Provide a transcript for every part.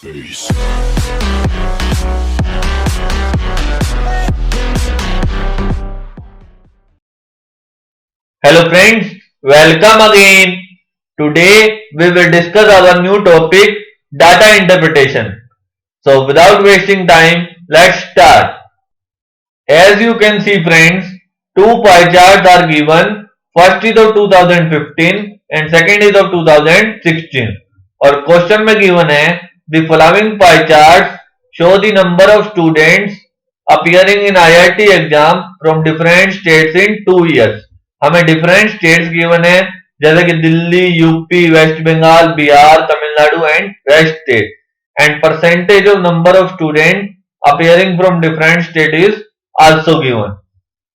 Peace. Hello friends, welcome again. Today we will discuss our new topic, data interpretation. So without wasting time, let's start. As you can see friends, two pie charts are given. First is of 2015 and second is of 2016. और question में given है the following pie charts show the number of students appearing in IIT exam from different states in 2 years. हमें different states given है जैसे कि Delhi, UP, West Bengal, Bihar, Tamil Nadu and rest state. And percentage of number of students appearing from different state is also given.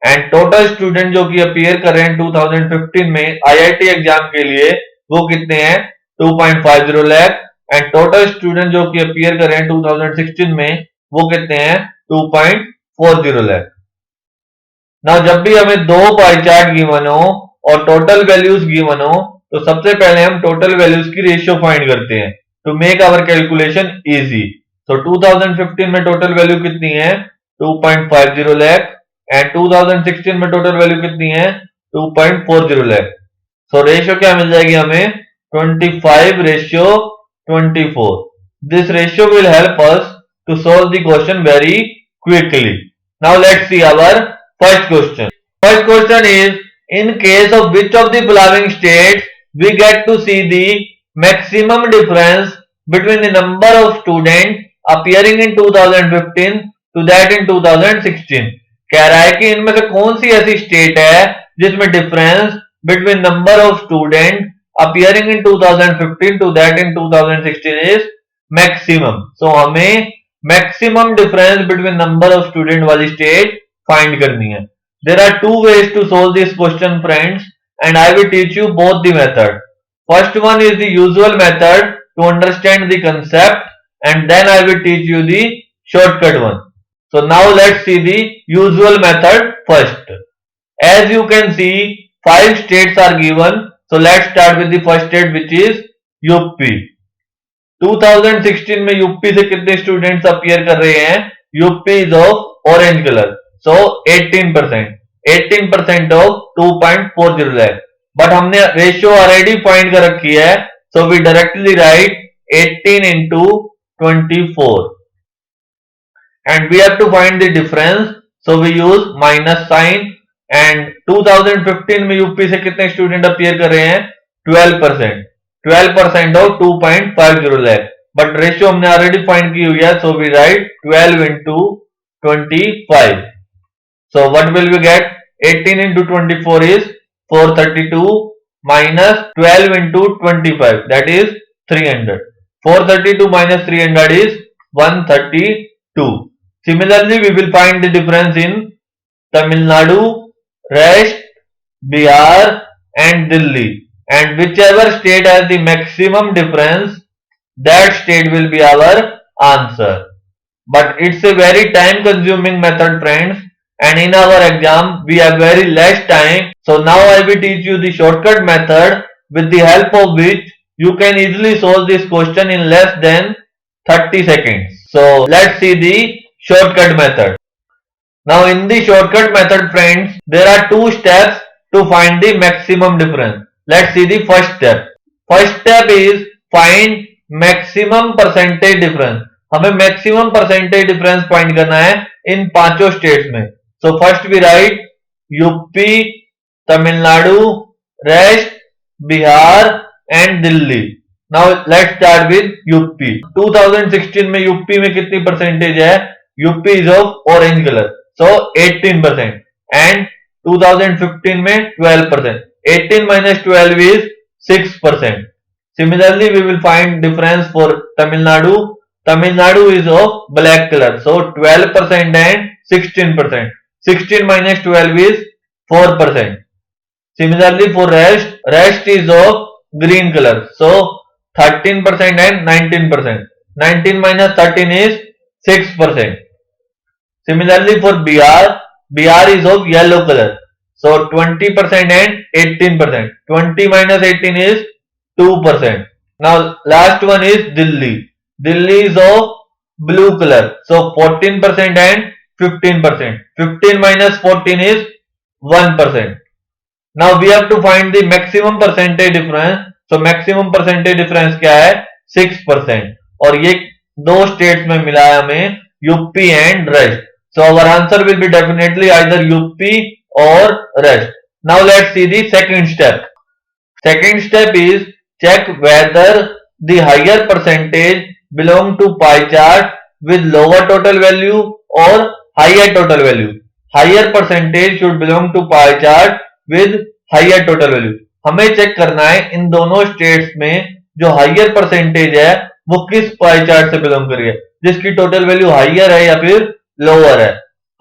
And total student जो कि appear कर रहे हैं 2015 में आईआईटी एग्जाम के लिए वो कितने हैं 2.50 लाख. एंड टोटल स्टूडेंट जो कि अपीयर कर रहे हैं 2016 में वो कितने हैं 2.40 लाख. ना जब भी हमें दो पाई चार्ट गिवन हो और टोटल वैल्यूज गिवन हो तो सबसे पहले हम टोटल वैल्यूज की रेशियो फाइंड करते हैं to make our calculation easy. तो 2015 में टोटल वैल्यू कितनी है 2.50 लाख एंड 2016 में टोटल वैल्यू कितनी है 2.40 लाख. सो रेशियो क्या मिल जाएगी हमें 25:24. This ratio will help us to solve the question very quickly. Now let's see our first question. First question is in case of which of the following states we get to see the maximum difference between the number of student appearing in 2015 to that in 2016. कह रहा है कि इनमें से कौन सी ऐसी state है जिसमें difference between number of student appearing in 2015 to that in 2016 is maximum. So हमें maximum difference between number of student वाली स्टेट फाइंड करनी है. There are two ways to solve this question friends and I will teach you both the method. First one is the usual method to understand the concept and then I will teach you the shortcut one. So now let's see the usual method first. As you can see, 5 states are given. So let's start with the first state which is UP. 2016 में UP से कितने students appear कर रहे हैं UP is of orange colour. So 18% ऑफ 2.40 lakh. But हमने ratio already find कर रखी है so we directly write 18 into 24. And we have to find the difference, so we use minus sign. And 2015 में यूपी से कितने स्टूडेंट अपीयर कर रहे हैं 12% ऑफ 2.50 लाख. बट रेशियो हमने ऑलरेडी फाइंड की हुई है so we right 12 into 25. So what will we get? 18 into 24 is 432 minus 12 into 25 that is 300. 432 minus 300 is 132. Similarly, we will find the difference in Tamil Nadu, Rest, Bihar and Delhi. And whichever state has the maximum difference, that state will be our answer. But it's a very time consuming method friends. And in our exam, we have very less time. So now I will teach you the shortcut method with the help of which you can easily solve this question in less than 30 seconds. So let's see the shortcut method. Now in the shortcut method friends, there are two steps to find the maximum difference. Let's see the first step. First step is find maximum percentage difference. हमें maximum percentage difference find करना है इन पांचों states में. So first we write UP, Tamil Nadu, rest, Bihar and Delhi. Now let's start with UP. 2016 में UP में कितनी percentage है UP is of orange colour so 18% and 2015 में 12%. 18 minus 12 is 6%. Similarly we will find difference for Tamil Nadu. Tamil Nadu is of black color so 12% and 16%. 16 minus 12 is 4%. Similarly for rest is of green color so 13% and 19%. 19 minus 13 is 6%. Similarly for Bihar is of yellow color. So 20% and 18%. 20 minus 18 is 2%. Now last one is Delhi. Delhi is of blue color. So 14% and 15%. 15 minus 14 is 1%. Now we have to find the maximum percentage difference. So maximum percentage difference क्या है? 6%. और ये दो states में मिला है हमें UP and rest. So our answer will be definitely either UP or rest. Now let's see the second step. Second step is check whether the higher percentage belong to pie chart with lower total value or higher total value. Higher percentage should belong to pie chart with higher total value. हमें check करना है इन दोनों states में जो higher percentage है वो किस पाई chart से बिलोंग कर रही है, जिसकी टोटल वैल्यू हाइयर है या फिर लोअर है.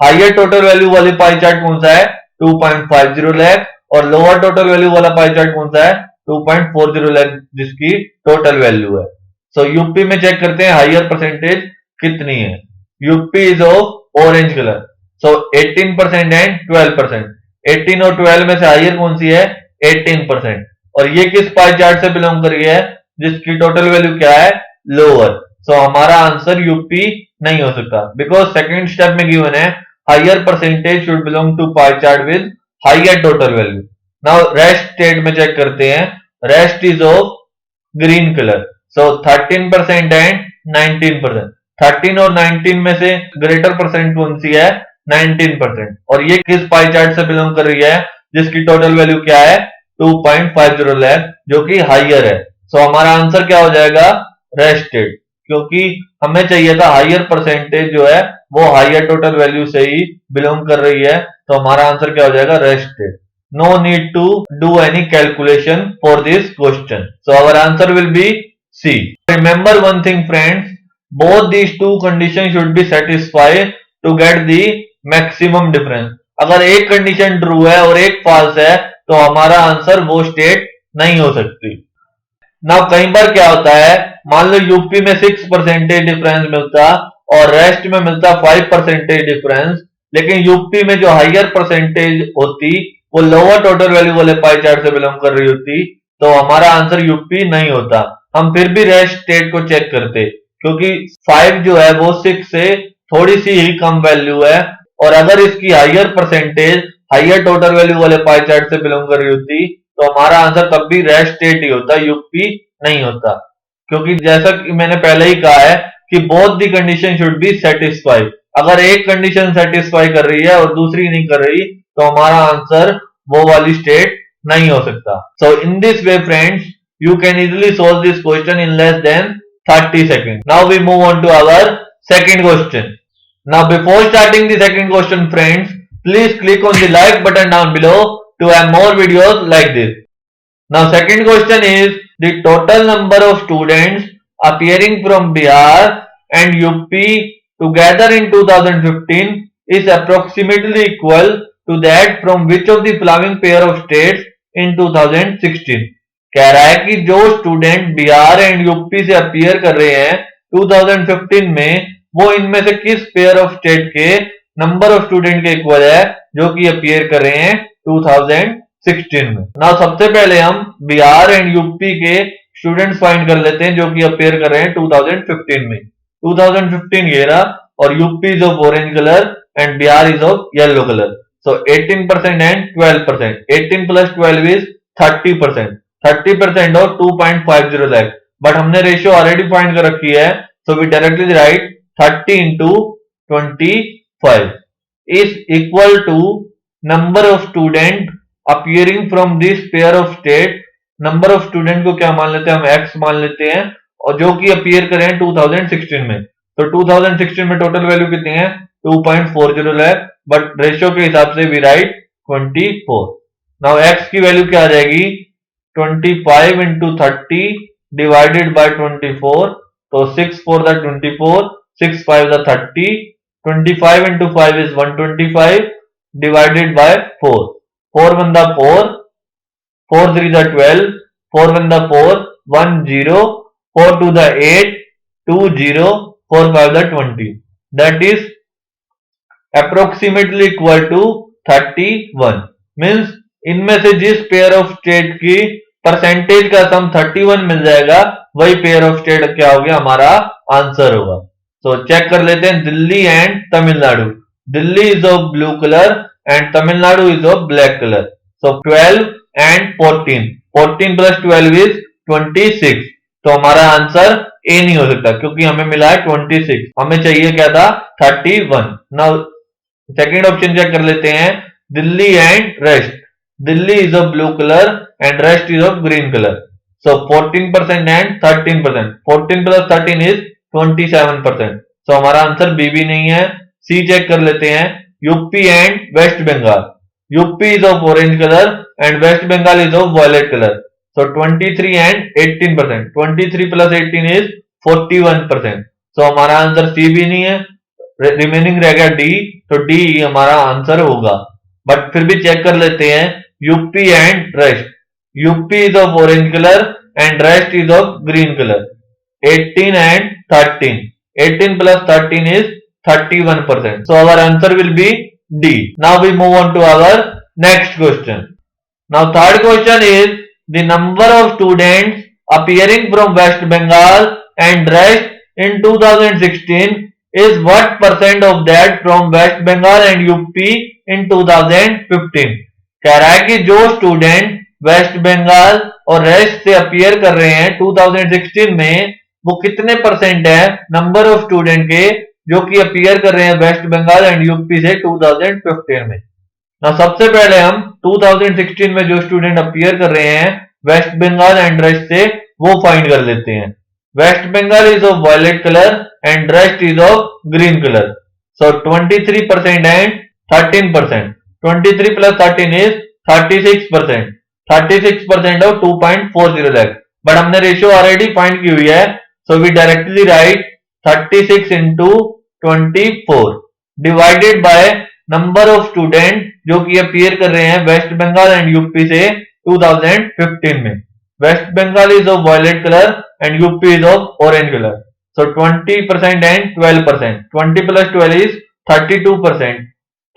हाइयर टोटल वैल्यू वाली पाई चार्ट कौन सा है? 2.50 लाख. और लोअर टोटल वैल्यू वाला पाई चार्ट कौन सा है? 2.40 लाख जिसकी टोटल वैल्यू है. सो यूपी में चेक करते हैं हाइयर परसेंटेज कितनी है. UP is of orange colour. So 18% and 12%. 18 और 12 में से हाइयर कौन सी है? 18%. और ये किस पाई चार्ट से बिलोंग कर रही है जिसकी टोटल वैल्यू क्या है? लोअर. सो हमारा आंसर यूपी नहीं हो सकता बिकॉज सेकंड स्टेप में गिवन है higher percentage should belong to pie chart with higher total value. Now rest state में चेक करते हैं. Rest is of green colour. So 13% and 19%. 13 और 19 में से ग्रेटर परसेंट कौन सी है? 19%. और ये किस पाई चार्ट से बिलोंग कर रही है जिसकी टोटल वैल्यू क्या है? 2.50 लाख जो कि हाइयर है. सो हमारा आंसर क्या हो जाएगा? Rest state. क्योंकि हमें चाहिए था हाइयर परसेंटेज जो है वो हाइयर टोटल वैल्यू से ही बिलोंग कर रही है. तो हमारा आंसर क्या हो जाएगा? Rest state. No need to do any calculation for this question. So our answer will be C. Remember one thing friends, both these two conditions should be satisfied to get the maximum difference. अगर एक condition true है और एक false है तो हमारा answer वो state नहीं हो सकती. नाउ कई बार क्या होता है, मान लो यूपी में 6% डिफरेंस मिलता और रेस्ट में मिलता 5% डिफरेंस, लेकिन यूपी में जो हाइयर परसेंटेज होती वो लोअर टोटल वैल्यू वाले पाई चार्ट से बिलोंग कर रही होती, तो हमारा आंसर यूपी नहीं होता. हम फिर भी रेस्ट स्टेट को चेक करते क्योंकि 5 जो है वो 6 से थोड़ी सी ही कम वैल्यू है. और अगर इसकी higher percentage higher total value वाले पाई चार्ट से बिलोंग कर रही होती तो हमारा आंसर तब भी रेस्ट स्टेट ही होता, यूपी नहीं होता. क्योंकि जैसा कि मैंने पहले ही कहा है कि both the condition should be satisfied. अगर एक कंडीशन सेटिस्फाई कर रही है और दूसरी नहीं कर रही तो हमारा आंसर वो वाली स्टेट नहीं हो सकता. So in this way friends you can easily solve this question in less than 30 seconds. Now we move on to our second question. Now before starting the second question friends, please click on the like button down below to have more videos like this. Now second question is the total number of students appearing from Bihar and UP together in 2015 is approximately equal to that from which of the following pair of states in 2016. कह रहा है कि जो student Bihar and UP से appear कर रहे हैं 2015 में वो इनमें से किस पेयर ऑफ स्टेट के नंबर ऑफ स्टूडेंट के इक्वल है जो कि अपीयर कर रहे हैं 2016 में. ना सबसे पहले हम बिहार एंड यूपी के स्टूडेंट्स फाइंड कर लेते हैं जो कि अपीयर कर रहे हैं 2015 में. 2015 ये रहा और UP is of orange colour and Bihar is of yellow colour. So 18% and 12%. 18 plus 12 is 30%. 30% और 2.50 लाख. बट हमने रेशियो ऑलरेडी फाइंड कर रखी है, so we directly write 30 into 25 is equal to number of student appearing from this pair of state. Number of student को क्या मान लेते हैं हम? x मान लेते हैं और जो कि अपीयर करें 2016 में. तो 2016 में टोटल वैल्यू कितनी है? 2.40 लाख. बट रेशियो के हिसाब से वी राइट 24. नाउ x की वैल्यू क्या आ जाएगी? 25 into 30 divided by 24. So 6 for the 24, 6 5 the 30. 25 into 5 is 125 divided by 4. 4 1 the 4, 4 3 the 12, 4 1 the 4, 1 0, 4 2 the 8, 2 0, 4 5 the 20. That is approximately equal to 31. Means इनमें से जिस पेयर ऑफ स्टेट की परसेंटेज का सम 31 मिल जाएगा वही पेयर ऑफ स्टेट क्या हो गया, हमारा आंसर होगा। तो चेक कर लेते हैं, Delhi and Tamil Nadu. Delhi is of blue colour and Tamil Nadu is of black colour. So 12 and 14, 14 plus 12 is 26। तो हमारा आंसर ए नहीं हो सकता क्योंकि हमें मिला है 26, हमें चाहिए क्या था, 31। नाउ सेकेंड ऑप्शन चेक कर लेते हैं, Delhi and rest. Delhi is of blue colour and rest is of green colour. So 14% and 13%, 14 plus 13 is 27%। सो हमारा आंसर बी भी नहीं है। सी चेक कर लेते हैं, UP and West Bengal. UP is of orange colour and West Bengal is of violet colour. So 23 and 18%, 23 plus 18 is 41%। सो हमारा answer सी भी नहीं है, रिमेनिंग रह गया डी, तो डी हमारा आंसर होगा। बट फिर भी चेक कर लेते हैं, UP and rest. UP is of orange colour and rest is of green colour. 18 and 13, 18 plus 13 is 31%. So our answer will be D. Now we move on to our next question. Now third question is, the number of students appearing from West Bengal and rest in 2016 is what percent of that from West Bengal and UP in 2015? कह रहा है कि जो student waste Bengal और rest से appear कर रहे हैं 2016 में, वो कितने परसेंट है नंबर ऑफ स्टूडेंट के जो कि अपीयर कर रहे हैं वेस्ट बंगाल एंड यूपी से 2015 में। ना सबसे पहले हम 2016 में जो स्टूडेंट अपीयर कर रहे हैं वेस्ट बंगाल एंड रेस्ट से, वो फाइंड कर लेते हैं। West Bengal is of violet colour and rest is of green colour. So 23% and 13%, 23 plus 13 is 36%, 36% of 2.40 lakh. But हमने रेशियो ऑलरेडी फाइंड की हुई है, so we directly write 36 into 24 divided by number of student जो कि अपीयर कर रहे हैं वेस्ट बंगाल एंड यूपी से 2015 में। West Bengal is of violet colour and UP is of orange colour. So 20% and 12%, 20 plus 12 is 32%,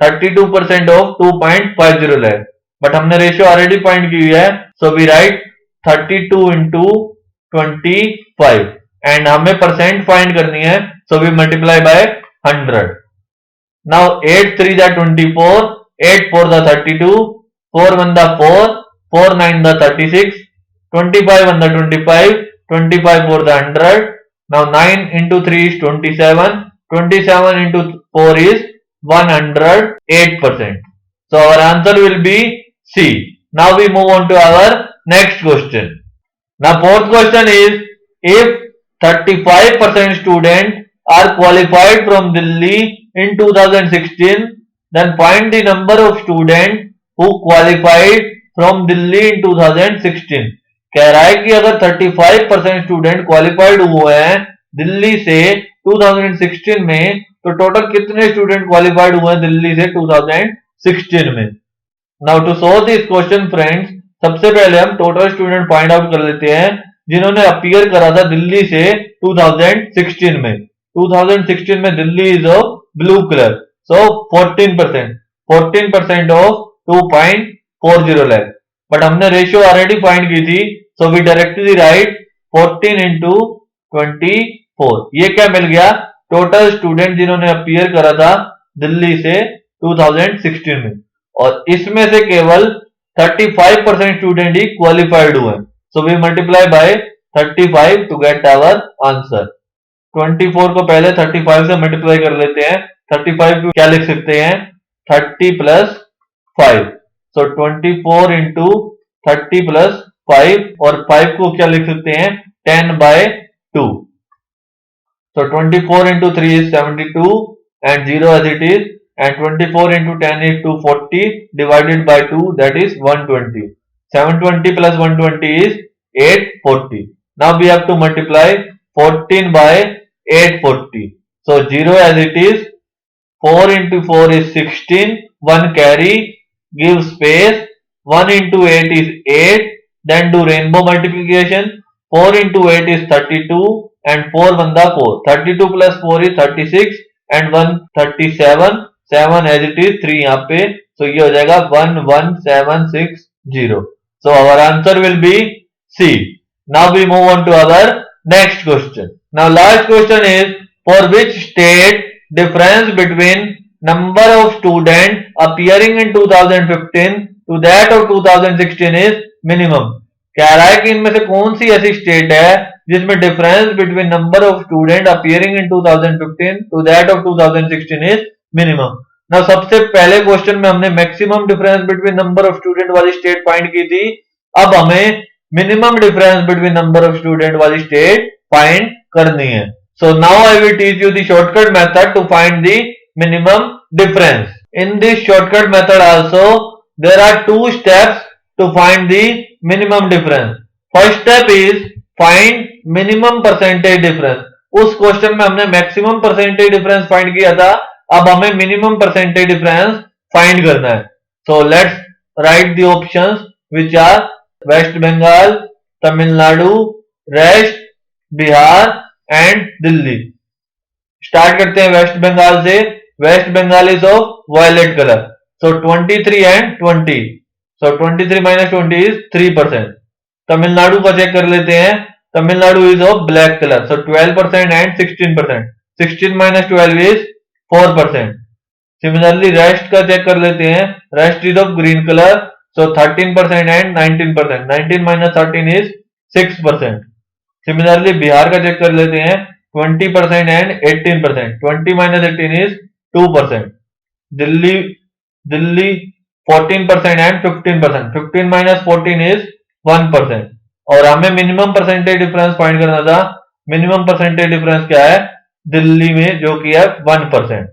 32% of 2.50 lakh. But हमने रेशियो ऑलरेडी फाइंड की हुई है, so we write 32 into 25 and हमें परसेंट फाइंड करनी है, so we multiply by 100। Now 8 3 दा 24, 8 4 दा 32, 4 1 दा 4, 4 9 दा 36, 25 1 दा 25, 25 4 दा 100। Now 9 into 3 is 27, 27 into 4 is 108%. So our answer will be C. Now we move on to our next question. Now fourth question is, if 35% students are qualified from Delhi in 2016, then find the number of students who qualified from Delhi in 2016. कह रहा है कि अगर 35% student qualified हुए हैं दिल्ली से 2016 में, तो टोटल कितने स्टूडेंट क्वालिफाइड हुए हैं दिल्ली से 2016 में। Now to solve this question friends, सबसे पहले हम टोटल स्टूडेंट फाइंड आउट कर लेते हैं जिन्होंने अपीयर करा था दिल्ली से 2016 में। 2016 में Delhi is of blue colour, so 14%, 14% of 2.40 lakh. But हमने रेशियो ऑलरेडी फाइंड की थी, so we directly write 14 into 24। ये क्या मिल गया, टोटल स्टूडेंट जिन्होंने अपीयर करा था दिल्ली से 2016 में, और इसमें से केवल 35% स्टूडेंट ही क्वालिफाइड हुए। So we multiply by 35 to get our answer. 24 को पहले 35 से मल्टीप्लाई कर लेते हैं। 35 को क्या लिख सकते हैं, 30 प्लस 5। सो 24 इंटू 30 प्लस 5, और 5 को क्या लिख सकते हैं, 10/2। So 24 into 3 is 72 and 0 as it is, and 24 into 10 is 240 divided by 2, that is 120. 720 plus 120 is 840. Now we have to multiply 14 by 840. So 0 as it is, 4 into 4 is 16, 1 carry, give space, 1 into 8 is 8, then do rainbow multiplication. 4 into 8 is 32 and 4 1 the 4. 32 plus 4 is 36 and 1 37, 7 as it is, 3 यहाँ पे, so ये हो जाएगा 11760. So our answer will be C. Now we move on to our Next question. Now last question is, for which state difference between number of students appearing in 2015 to that of 2016 is minimum. कह रहा है कि इनमें से कौन सी ऐसी state है जिसमें difference between number of student appearing in 2015 to that of 2016 is minimum. ना सबसे पहले क्वेश्चन में हमने maximum difference between number of student वाली स्टेट फाइंड की थी. अब हमें minimum difference between number of student वाली स्टेट फाइंड करनी है. So now I will teach you the shortcut method to find the minimum difference. In this shortcut method also there are two steps to find the minimum difference. First step is find minimum percentage difference. उस question में हमने maximum percentage difference find किया था. अब हमें minimum percentage difference find करना है. So let's write the options which are West Bengal, Tamil Nadu, rest, Bihar and Delhi. Start करते हैं वेस्ट बंगाल से. West Bengal is of violet colour. So 23 and 20. So 23 minus 20 is 3%. Tamil Nadu का चेक कर लेते हैं. Tamil Nadu is of black colour. So 12% and 16%. 16 minus 12 is 4%. Similarly rest का चेक कर लेते हैं. Rest is of green colour. So 13% and 19%. 19 minus 13 is 6%. Similarly Bihar का check कर लेते हैं. 20% and 18%. 20 minus 18 is 2%. Delhi 14% and 15%. 15 minus 14 is 1%. और हमें मिनिमम परसेंटेज डिफरेंस फाइंड करना था. मिनिमम परसेंटेज डिफरेंस क्या है दिल्ली में, जो कि है 1%.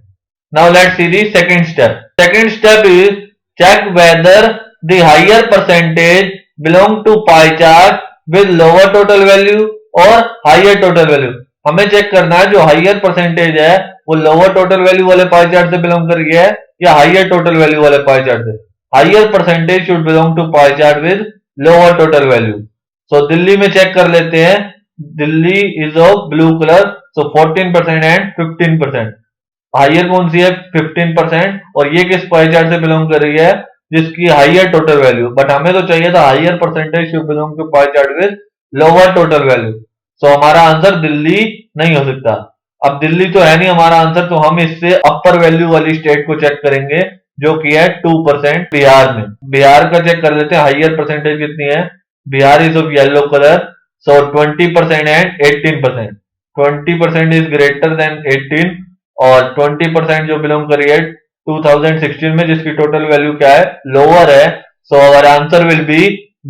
Now let's see the second step. Second step is check whether the higher percentage belong to pie chart with lower total value और हायर टोटल वैल्यू. हमें चेक करना है जो हायर परसेंटेज है वो लोअर टोटल वैल्यू वाले pie chart से belong कर रही है या हायर टोटल वैल्यू वाले पाई चार्ट से. Higher percentage should belong to pie chart with lower total value. So Delhi में चेक कर लेते हैं. Delhi is of blue colour. So 14% and 15%. Higher कौन सी है 15%. और ये किस पाई चार्ट से बिलोंग कर रही है जिसकी हायर टोटल वैल्यू. बट हमें तो चाहिए था higher percentage should belong to pie chart with lower total value. So हमारा आंसर दिल्ली नहीं हो सकता. अब दिल्ली तो है नहीं हमारा आंसर, तो हम इससे अपर वैल्यू वाली स्टेट को चेक करेंगे जो कि है 2% बिहार में. बिहार का चेक कर लेते हैं. हायर परसेंटेज कितनी है. Bihar is of yellow colour. So 20% and 18%. 20% is greater than 18 और 20% जो बिलोंग करी है 2016 में जिसकी टोटल वैल्यू क्या है लोअर है. So our answer will be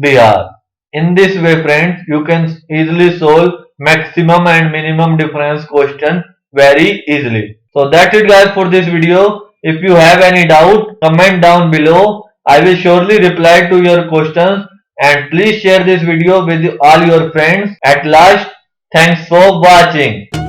Bihar. In this way friends, you can easily solve maximum and minimum difference question very easily. So that's it guys for this video. If you have any doubt, comment down below. I will surely reply to your questions, and please share this video with all your friends. At last, thanks for watching.